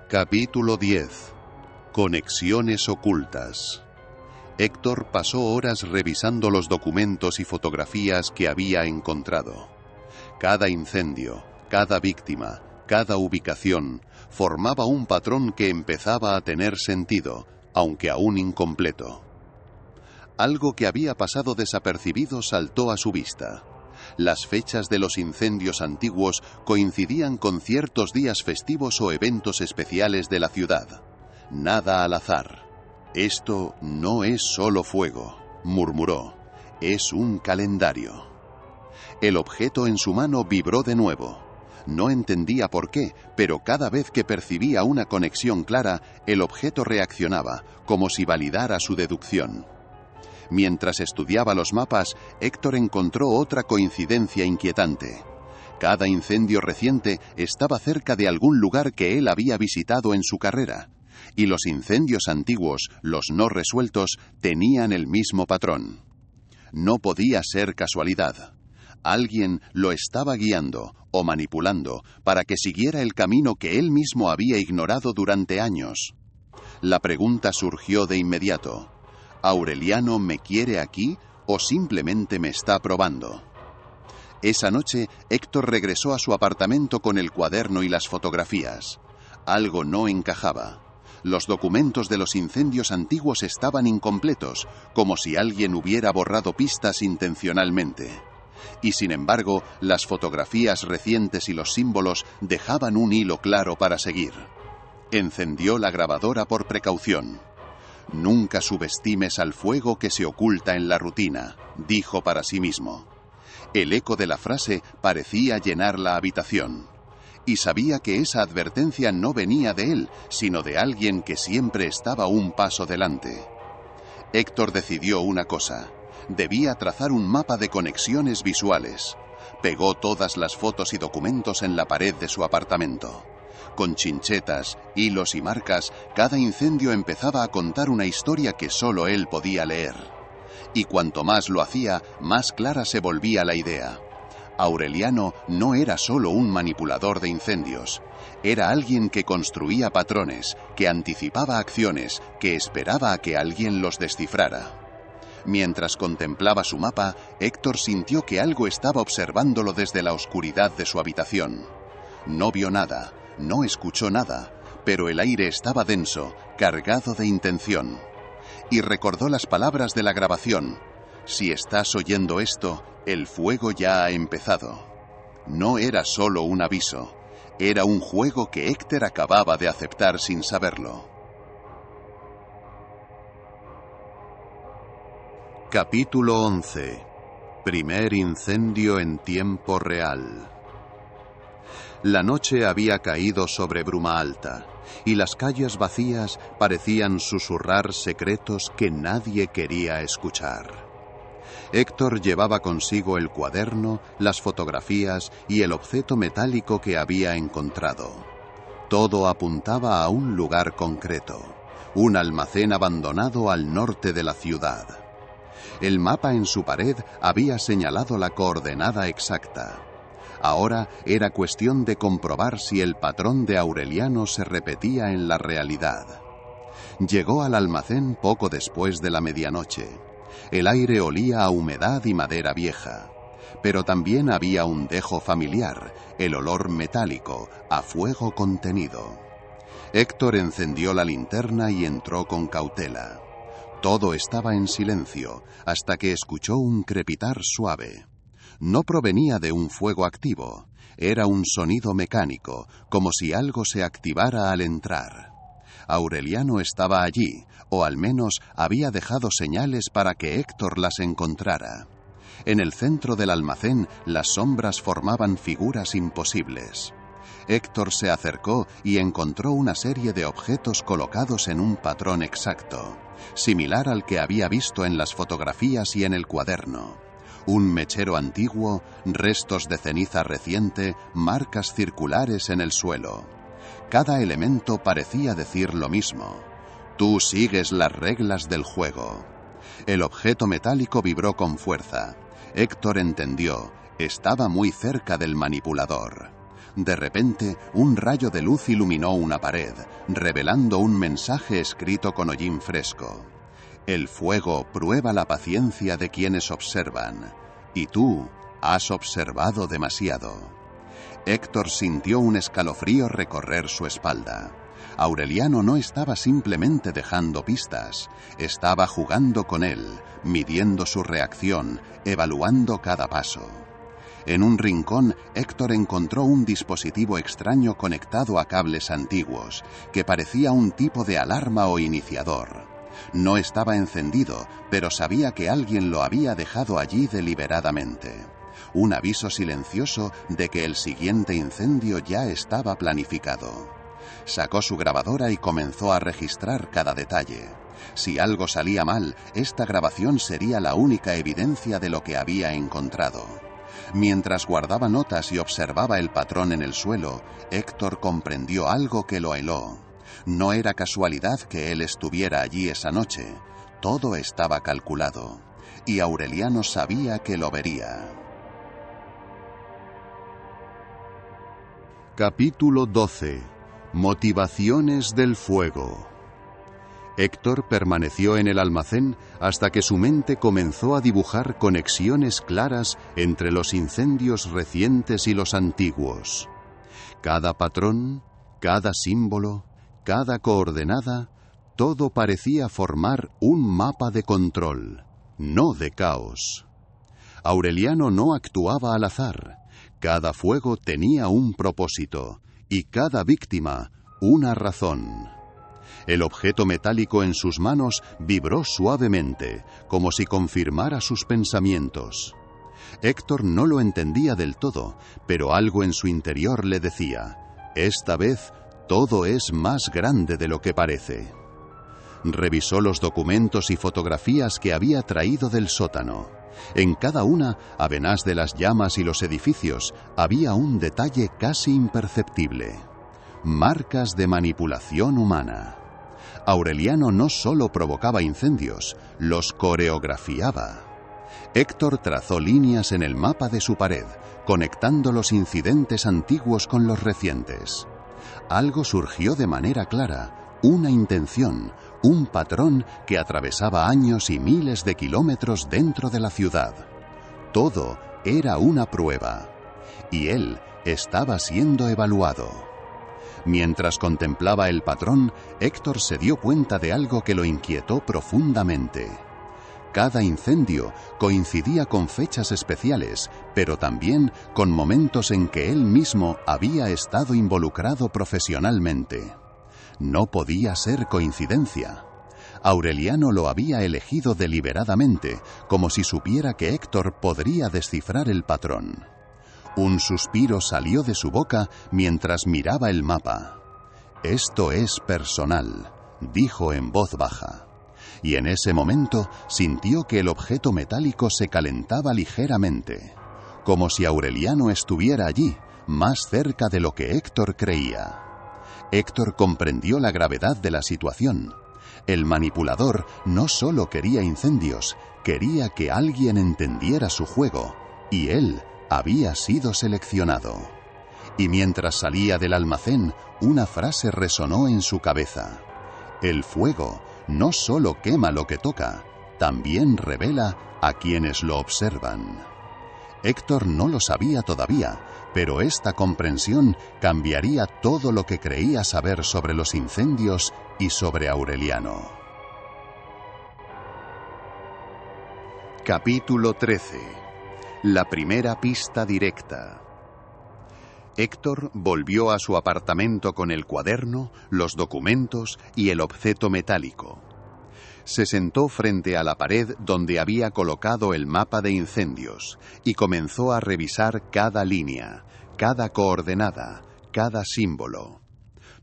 Capítulo 10. Conexiones ocultas. Héctor pasó horas revisando los documentos y fotografías que había encontrado. Cada incendio, cada víctima, cada ubicación formaba un patrón que empezaba a tener sentido, aunque aún incompleto. Algo que había pasado desapercibido saltó a su vista. Las fechas de los incendios antiguos coincidían con ciertos días festivos o eventos especiales de la ciudad. Nada al azar. «Esto no es solo fuego», murmuró. «Es un calendario». El objeto en su mano vibró de nuevo. No entendía por qué, pero cada vez que percibía una conexión clara, el objeto reaccionaba, como si validara su deducción. Mientras estudiaba los mapas, Héctor encontró otra coincidencia inquietante. Cada incendio reciente estaba cerca de algún lugar que él había visitado en su carrera, y los incendios antiguos, los no resueltos, tenían el mismo patrón. No podía ser casualidad. Alguien lo estaba guiando o manipulando para que siguiera el camino que él mismo había ignorado durante años. La pregunta surgió de inmediato. ¿Aureliano me quiere aquí o simplemente me está probando? Esa noche, Héctor regresó a su apartamento con el cuaderno y las fotografías. Algo no encajaba. Los documentos de los incendios antiguos estaban incompletos, como si alguien hubiera borrado pistas intencionalmente. Y sin embargo, las fotografías recientes y los símbolos dejaban un hilo claro para seguir. Encendió la grabadora por precaución. «Nunca subestimes al fuego que se oculta en la rutina», dijo para sí mismo. El eco de la frase parecía llenar la habitación. Y sabía que esa advertencia no venía de él, sino de alguien que siempre estaba un paso delante. Héctor decidió una cosa. Debía trazar un mapa de conexiones visuales. Pegó todas las fotos y documentos en la pared de su apartamento. Con chinchetas, hilos y marcas, cada incendio empezaba a contar una historia que solo él podía leer. Y cuanto más lo hacía, más clara se volvía la idea. Aureliano no era solo un manipulador de incendios. Era alguien que construía patrones, que anticipaba acciones, que esperaba a que alguien los descifrara. Mientras contemplaba su mapa, Héctor sintió que algo estaba observándolo desde la oscuridad de su habitación. No vio nada. No escuchó nada, pero el aire estaba denso, cargado de intención. Y recordó las palabras de la grabación. «Si estás oyendo esto, el fuego ya ha empezado». No era solo un aviso, era un juego que Héctor acababa de aceptar sin saberlo. Capítulo 11. Primer incendio en tiempo real. La noche había caído sobre Bruma Alta, y las calles vacías parecían susurrar secretos que nadie quería escuchar. Héctor llevaba consigo el cuaderno, las fotografías y el objeto metálico que había encontrado. Todo apuntaba a un lugar concreto, un almacén abandonado al norte de la ciudad. El mapa en su pared había señalado la coordenada exacta. Ahora era cuestión de comprobar si el patrón de Aureliano se repetía en la realidad. Llegó al almacén poco después de la medianoche. El aire olía a humedad y madera vieja, pero también había un dejo familiar, el olor metálico, a fuego contenido. Héctor encendió la linterna y entró con cautela. Todo estaba en silencio, hasta que escuchó un crepitar suave. No provenía de un fuego activo, era un sonido mecánico, como si algo se activara al entrar. Aureliano estaba allí, o al menos había dejado señales para que Héctor las encontrara. En el centro del almacén, las sombras formaban figuras imposibles. Héctor se acercó y encontró una serie de objetos colocados en un patrón exacto, similar al que había visto en las fotografías y en el cuaderno. Un mechero antiguo, restos de ceniza reciente, marcas circulares en el suelo. Cada elemento parecía decir lo mismo. «Tú sigues las reglas del juego». El objeto metálico vibró con fuerza. Héctor entendió. Estaba muy cerca del manipulador. De repente, un rayo de luz iluminó una pared, revelando un mensaje escrito con hollín fresco. El fuego prueba la paciencia de quienes observan, y tú has observado demasiado. Héctor sintió un escalofrío recorrer su espalda. Aureliano no estaba simplemente dejando pistas, estaba jugando con él, midiendo su reacción, evaluando cada paso. En un rincón, Héctor encontró un dispositivo extraño conectado a cables antiguos, que parecía un tipo de alarma o iniciador. No estaba encendido, pero sabía que alguien lo había dejado allí deliberadamente. Un aviso silencioso de que el siguiente incendio ya estaba planificado. Sacó su grabadora y comenzó a registrar cada detalle. Si algo salía mal, esta grabación sería la única evidencia de lo que había encontrado. Mientras guardaba notas y observaba el patrón en el suelo, Héctor comprendió algo que lo heló. No era casualidad que él estuviera allí esa noche. Todo estaba calculado. Y Aureliano sabía que lo vería. Capítulo 12. Motivaciones del fuego. Héctor permaneció en el almacén hasta que su mente comenzó a dibujar conexiones claras entre los incendios recientes y los antiguos. Cada patrón, cada símbolo, cada coordenada, todo parecía formar un mapa de control, no de caos. Aureliano no actuaba al azar. Cada fuego tenía un propósito, y cada víctima una razón. El objeto metálico en sus manos vibró suavemente, como si confirmara sus pensamientos. Héctor no lo entendía del todo, pero algo en su interior le decía: esta vez todo es más grande de lo que parece. Revisó los documentos y fotografías que había traído del sótano. En cada una, además de las llamas y los edificios, había un detalle casi imperceptible: marcas de manipulación humana. Aureliano no solo provocaba incendios, los coreografiaba. Héctor trazó líneas en el mapa de su pared, conectando los incidentes antiguos con los recientes. Algo surgió de manera clara, una intención, un patrón que atravesaba años y miles de kilómetros dentro de la ciudad. Todo era una prueba, y él estaba siendo evaluado. Mientras contemplaba el patrón, Héctor se dio cuenta de algo que lo inquietó profundamente. Cada incendio coincidía con fechas especiales, pero también con momentos en que él mismo había estado involucrado profesionalmente. No podía ser coincidencia. Aureliano lo había elegido deliberadamente, como si supiera que Héctor podría descifrar el patrón. Un suspiro salió de su boca mientras miraba el mapa. «Esto es personal», dijo en voz baja. Y en ese momento sintió que el objeto metálico se calentaba ligeramente, como si Aureliano estuviera allí, más cerca de lo que Héctor creía. Héctor comprendió la gravedad de la situación. El manipulador no solo quería incendios, quería que alguien entendiera su juego, y él había sido seleccionado. Y mientras salía del almacén, una frase resonó en su cabeza: el fuego no solo quema lo que toca, también revela a quienes lo observan. Héctor no lo sabía todavía, pero esta comprensión cambiaría todo lo que creía saber sobre los incendios y sobre Aureliano. Capítulo 13. La primera pista directa. Héctor volvió a su apartamento con el cuaderno, los documentos y el objeto metálico. Se sentó frente a la pared donde había colocado el mapa de incendios y comenzó a revisar cada línea, cada coordenada, cada símbolo.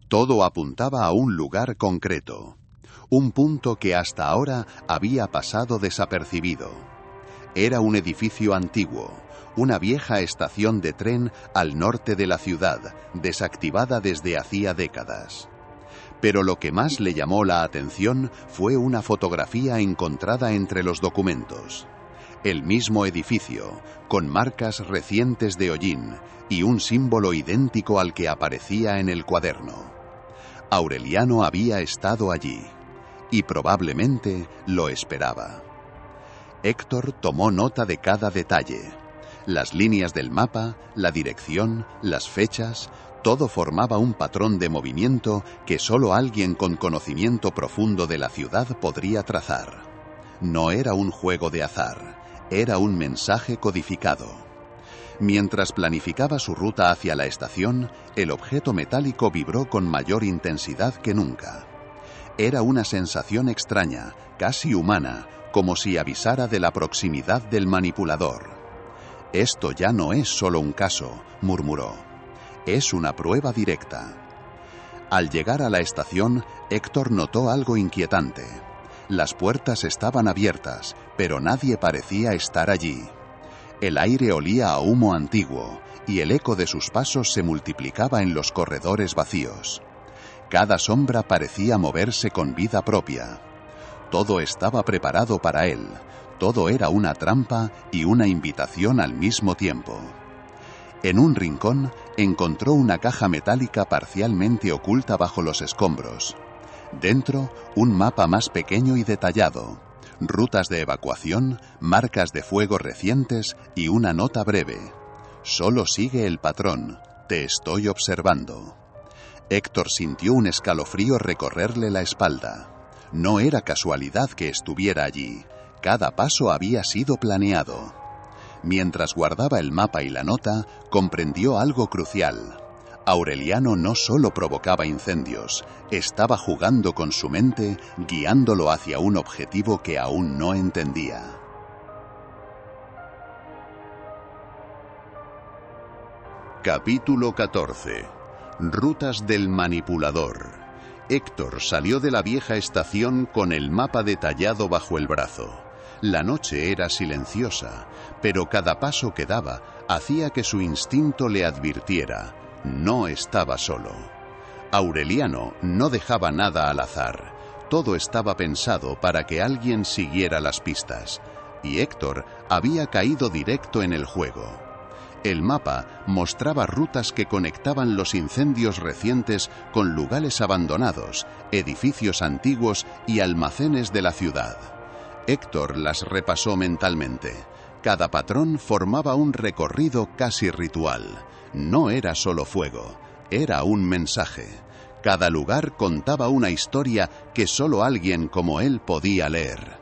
Todo apuntaba a un lugar concreto, un punto que hasta ahora había pasado desapercibido. Era un edificio antiguo, una vieja estación de tren al norte de la ciudad, desactivada desde hacía décadas. Pero lo que más le llamó la atención fue una fotografía encontrada entre los documentos. El mismo edificio, con marcas recientes de hollín y un símbolo idéntico al que aparecía en el cuaderno. Aureliano había estado allí, y probablemente lo esperaba. Héctor tomó nota de cada detalle. Las líneas del mapa, la dirección, las fechas, todo formaba un patrón de movimiento que solo alguien con conocimiento profundo de la ciudad podría trazar. No era un juego de azar, era un mensaje codificado. Mientras planificaba su ruta hacia la estación, el objeto metálico vibró con mayor intensidad que nunca. Era una sensación extraña, casi humana, como si avisara de la proximidad del manipulador. «Esto ya no es solo un caso», murmuró. «Es una prueba directa». Al llegar a la estación, Héctor notó algo inquietante. Las puertas estaban abiertas, pero nadie parecía estar allí. El aire olía a humo antiguo, y el eco de sus pasos se multiplicaba en los corredores vacíos. Cada sombra parecía moverse con vida propia. Todo estaba preparado para él. Todo era una trampa y una invitación al mismo tiempo. En un rincón encontró una caja metálica parcialmente oculta bajo los escombros. Dentro, un mapa más pequeño y detallado, rutas de evacuación, marcas de fuego recientes y una nota breve. «Solo sigue el patrón. Te estoy observando». Héctor sintió un escalofrío recorrerle la espalda. No era casualidad que estuviera allí. Cada paso había sido planeado. Mientras guardaba el mapa y la nota, comprendió algo crucial. Aureliano no solo provocaba incendios, estaba jugando con su mente, guiándolo hacia un objetivo que aún no entendía. Capítulo 14. Rutas del manipulador. Héctor salió de la vieja estación con el mapa detallado bajo el brazo. La noche era silenciosa, pero cada paso que daba hacía que su instinto le advirtiera: no estaba solo. Aureliano no dejaba nada al azar. Todo estaba pensado para que alguien siguiera las pistas, y Héctor había caído directo en el juego. El mapa mostraba rutas que conectaban los incendios recientes con lugares abandonados, edificios antiguos y almacenes de la ciudad. Héctor las repasó mentalmente. Cada patrón formaba un recorrido casi ritual. No era solo fuego, era un mensaje. Cada lugar contaba una historia que solo alguien como él podía leer.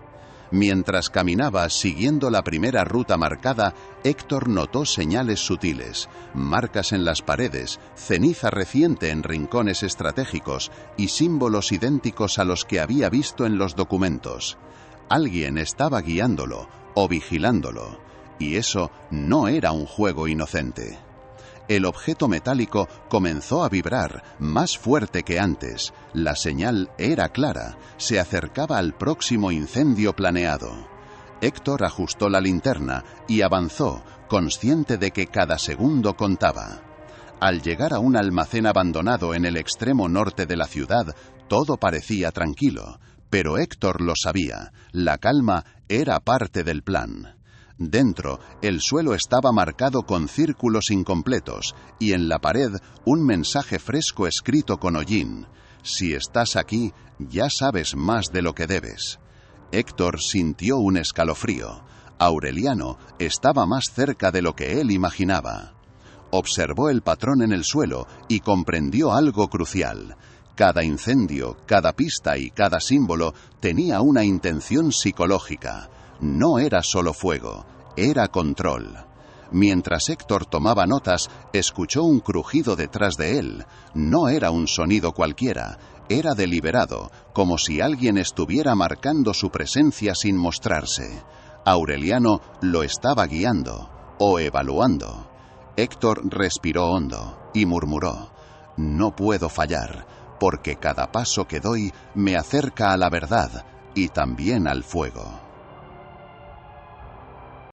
Mientras caminaba siguiendo la primera ruta marcada, Héctor notó señales sutiles, marcas en las paredes, ceniza reciente en rincones estratégicos y símbolos idénticos a los que había visto en los documentos. Alguien estaba guiándolo o vigilándolo, y eso no era un juego inocente. El objeto metálico comenzó a vibrar, más fuerte que antes. La señal era clara, se acercaba al próximo incendio planeado. Héctor ajustó la linterna y avanzó, consciente de que cada segundo contaba. Al llegar a un almacén abandonado en el extremo norte de la ciudad, todo parecía tranquilo, pero Héctor lo sabía, la calma era parte del plan. Dentro, el suelo estaba marcado con círculos incompletos y en la pared un mensaje fresco escrito con hollín: «Si estás aquí, ya sabes más de lo que debes». Héctor sintió un escalofrío. Aureliano estaba más cerca de lo que él imaginaba. Observó el patrón en el suelo y comprendió algo crucial. Cada incendio, cada pista y cada símbolo tenía una intención psicológica. No era solo fuego, era control. Mientras Héctor tomaba notas, escuchó un crujido detrás de él. No era un sonido cualquiera, era deliberado, como si alguien estuviera marcando su presencia sin mostrarse. Aureliano lo estaba guiando, o evaluando. Héctor respiró hondo y murmuró: «No puedo fallar, porque cada paso que doy me acerca a la verdad y también al fuego».